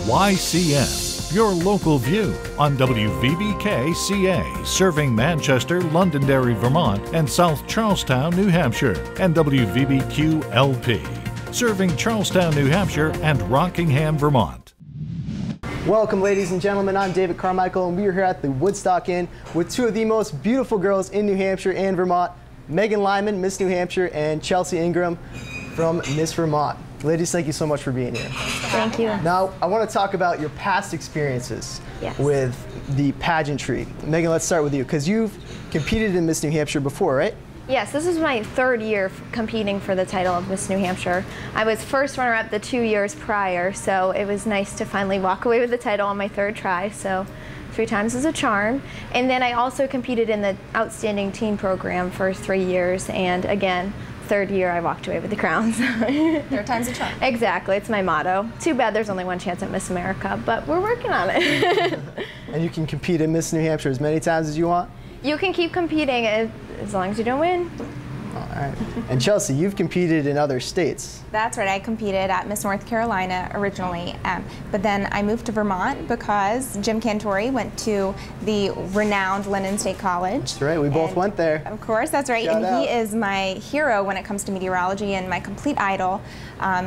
YCN, your local view on WVBK-CA, serving Manchester, Londonderry, Vermont, and South Charlestown, New Hampshire, and WVBQ-LP, serving Charlestown, New Hampshire, and Rockingham, Vermont. Welcome, ladies and gentlemen. I'm David Carmichael, and we are here at the Woodstock Inn with two of the most beautiful girls in New Hampshire and Vermont, Megan Lyman, Miss New Hampshire, and Chelsea Ingram from Miss Vermont. Ladies, thank you so much for being here. Thank you. Now, I want to talk about your past experiences with the pageantry. Megan, let's start with you, because you've competed in Miss New Hampshire before, right? Yes, this is my third year competing for the title of Miss New Hampshire. I was first runner-up the 2 years prior, so it was nice to finally walk away with the title on my third try, so 3 times is a charm. And then I also competed in the Outstanding Teen program for 3 years, and again, third year I walked away with the crowns. Third time's a charm. Exactly, it's my motto. Too bad there's only one chance at Miss America, but we're working on it. And you can compete in Miss New Hampshire as many times as you want? You can keep competing as long as you don't win. All right. And Chelsea, you've competed in other states. That's right. I competed at Miss North Carolina originally, but then I moved to Vermont because Jim Cantori went to the renowned London State College. That's right. We both went there. Of course, that's right. Shout out. He is my hero when it comes to meteorology and my complete idol.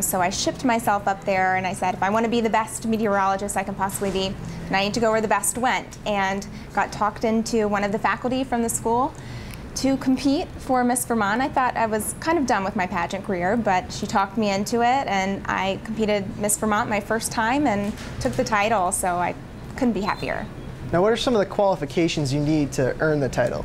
So I shipped myself up there, and I said, if I want to be the best meteorologist I can possibly be, then I need to go where the best went, and got talked into one of the faculty from the school to compete for Miss Vermont. I thought I was kind of done with my pageant career, but she talked me into it, and I competed Miss Vermont my first time and took the title, so I couldn't be happier. Now, what are some of the qualifications you need to earn the title?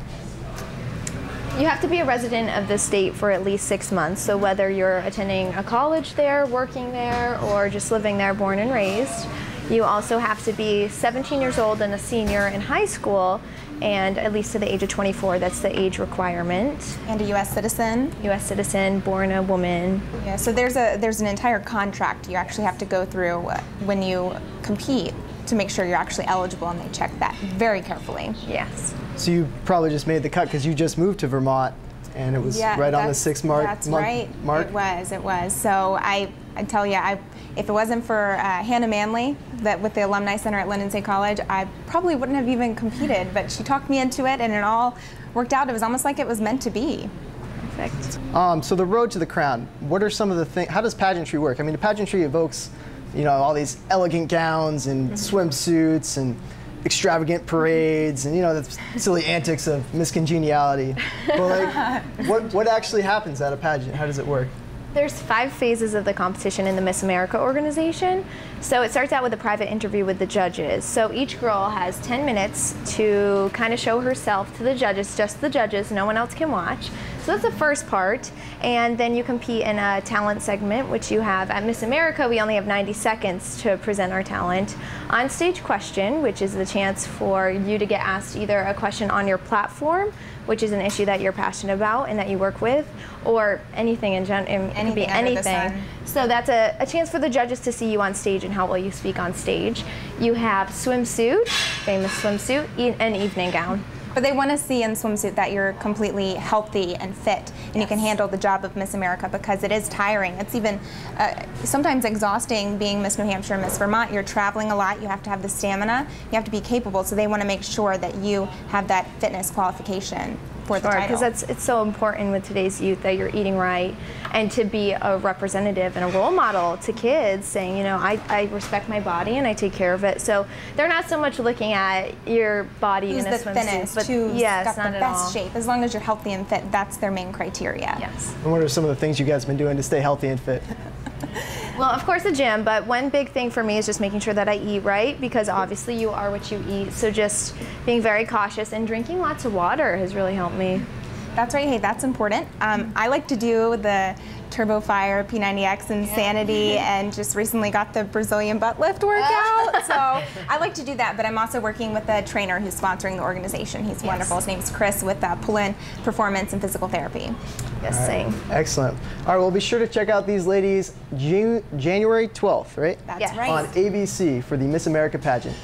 You have to be a resident of the state for at least 6 months, so whether you're attending a college there, working there, or just living there, born and raised. You also have to be 17 years old and a senior in high school, and at least to the age of 24. That's the age requirement. And a U.S. citizen. U.S. citizen, born a woman. Yeah, so there's an entire contract you actually have to go through when you compete to make sure you're actually eligible, and they check that very carefully. Yes. So you probably just made the cut because you just moved to Vermont, and it was right on the 6 month mark. That's right. It was. So I tell you, if it wasn't for Hannah Manley, with the Alumni Center at London State College, I probably wouldn't have even competed, but she talked me into it, and it all worked out. It was almost like it was meant to be. Perfect. So the road to the crown, what are some of the things, how does pageantry work? I mean, the pageantry evokes, you know, all these elegant gowns and swimsuits and extravagant parades and, you know, the silly antics of Miss Congeniality. But like, what actually happens at a pageant? How does it work? There's 5 phases of the competition in the Miss America organization. So it starts out with a private interview with the judges. So each girl has 10 minutes to kind of show herself to the judges, just the judges, no one else can watch. So that's the first part. And then you compete in a talent segment, which you have at Miss America. We only have 90 seconds to present our talent. On stage question, which is the chance for you to get asked either a question on your platform, which is an issue that you're passionate about and that you work with, or anything in general. It can be anything. So that's a chance for the judges to see you on stage and how well you speak on stage. You have swimsuit, famous swimsuit, and evening gown. But they want to see in swimsuit that you're completely healthy and fit, and you can handle the job of Miss America, because it is tiring. It's even sometimes exhausting being Miss New Hampshire and Miss Vermont. You're traveling a lot. You have to have the stamina. You have to be capable. So they want to make sure that you have that fitness qualification for the title. Because it's so important with today's youth that you're eating right, and to be a representative and a role model to kids, saying, you know, I respect my body and I take care of it. So they're not so much looking at your body in a swimsuit, thinnest, but who's yes, got the best shape. As long as you're healthy and fit, that's their main criteria. Yes. And what are some of the things you guys have been doing to stay healthy and fit? Well, of course the gym, but one big thing for me is just making sure that I eat right, because obviously you are what you eat. So just being very cautious and drinking lots of water has really helped me. That's right. Hey, that's important. I like to do the Turbo Fire, P90X, Insanity, and just recently got the Brazilian butt lift workout. So I like to do that, but I'm also working with a trainer who's sponsoring the organization. He's wonderful. His name's Chris with Pull-In Performance and Physical Therapy. Yes, same. Excellent. All right, well, be sure to check out these ladies January 12th, right? That's right. On ABC for the Miss America pageant.